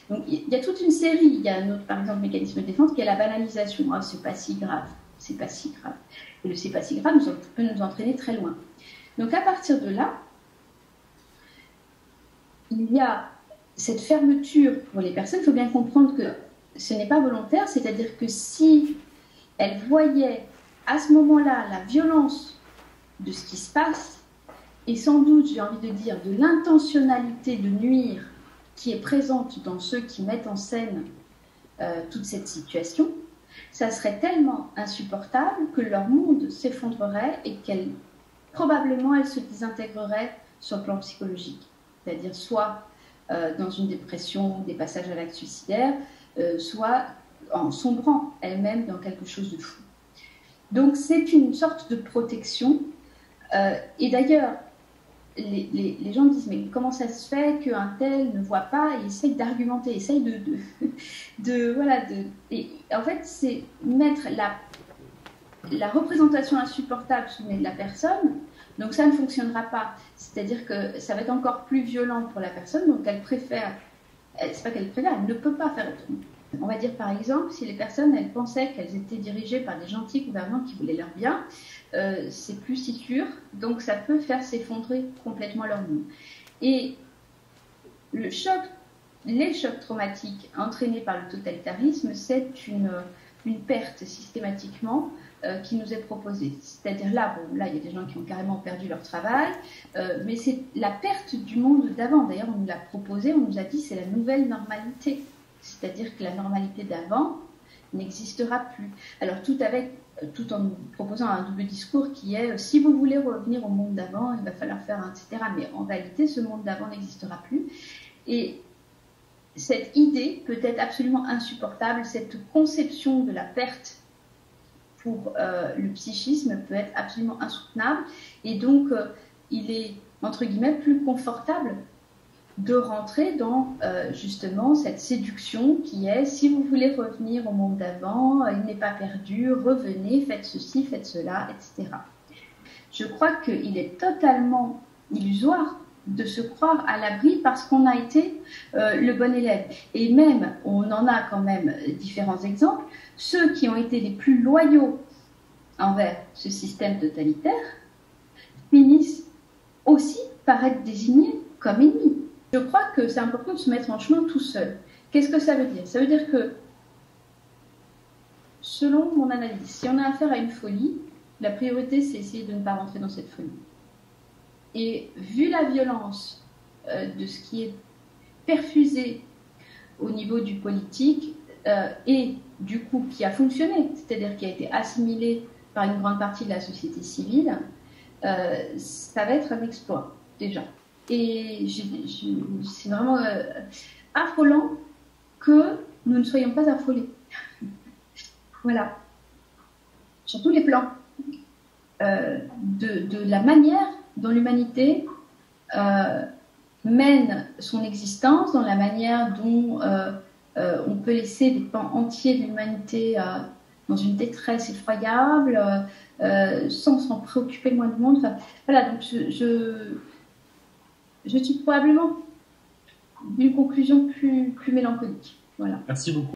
Donc il y a toute une série. Il y a un autre, par exemple, mécanisme de défense qui est la banalisation. Ah, c'est pas si grave, c'est pas si grave. Et le c'est pas si grave peut nous entraîner très loin. Donc à partir de là, il y a cette fermeture pour les personnes. Il faut bien comprendre que ce n'est pas volontaire, c'est-à-dire que si elles voyaient à ce moment-là la violence de ce qui se passe, et sans doute, j'ai envie de dire, de l'intentionnalité de nuire qui est présente dans ceux qui mettent en scène toute cette situation, ça serait tellement insupportable que leur monde s'effondrerait et probablement elles se désintégreraient sur le plan psychologique. C'est-à-dire soit dans une dépression, des passages à l'acte suicidaire, soit en sombrant elles-mêmes dans quelque chose de fou. Donc c'est une sorte de protection. Et d'ailleurs, les gens disent, mais comment ça se fait qu'un tel ne voit pas et essaye d'argumenter, essaye et en fait, c'est mettre la représentation insupportable sous le nez de la personne, donc ça ne fonctionnera pas. C'est-à-dire que ça va être encore plus violent pour la personne, donc elle préfère, c'est pas qu'elle préfère, elle ne peut pas faire autrement. On va dire par exemple, si les personnes, elles pensaient qu'elles étaient dirigées par des gentils gouvernants qui voulaient leur bien, c'est plus si sûr, donc ça peut faire s'effondrer complètement leur monde. Et les chocs traumatiques entraînés par le totalitarisme, c'est une perte systématiquement qui nous est proposée. C'est-à-dire là, il y a des gens qui ont carrément perdu leur travail, mais c'est la perte du monde d'avant. D'ailleurs, on nous l'a proposé, on nous a dit c'est la nouvelle normalité. C'est-à-dire que la normalité d'avant n'existera plus. Alors tout en nous proposant un double discours qui est si vous voulez revenir au monde d'avant, il va falloir faire etc. Mais en réalité, ce monde d'avant n'existera plus. Et cette idée peut être absolument insupportable, cette conception de la perte pour le psychisme peut être absolument insoutenable. Et donc, il est, entre guillemets, plus confortable de rentrer dans justement cette séduction qui est si vous voulez revenir au monde d'avant, il n'est pas perdu, revenez, faites ceci, faites cela, etc. Je crois qu'il est totalement illusoire de se croire à l'abri parce qu'on a été le bon élève. Et même, on en a quand même différents exemples, ceux qui ont été les plus loyaux envers ce système totalitaire finissent aussi par être désignés comme ennemis. Je crois que c'est important de se mettre en chemin tout seul. Qu'est-ce que ça veut dire? Ça veut dire que, selon mon analyse, si on a affaire à une folie, la priorité, c'est essayer de ne pas rentrer dans cette folie. Et vu la violence de ce qui est perfusé au niveau du politique et du coup qui a fonctionné, c'est-à-dire qui a été assimilé par une grande partie de la société civile, ça va être un exploit, déjà. Et c'est vraiment affolant que nous ne soyons pas affolés. Voilà. Sur tous les plans. De la manière dont l'humanité mène son existence, dans la manière dont on peut laisser des pans entiers de l'humanité dans une détresse effroyable, sans s'en préoccuper le moins du monde. Enfin, voilà, donc je suis probablement d'une conclusion plus mélancolique. Voilà. Merci beaucoup.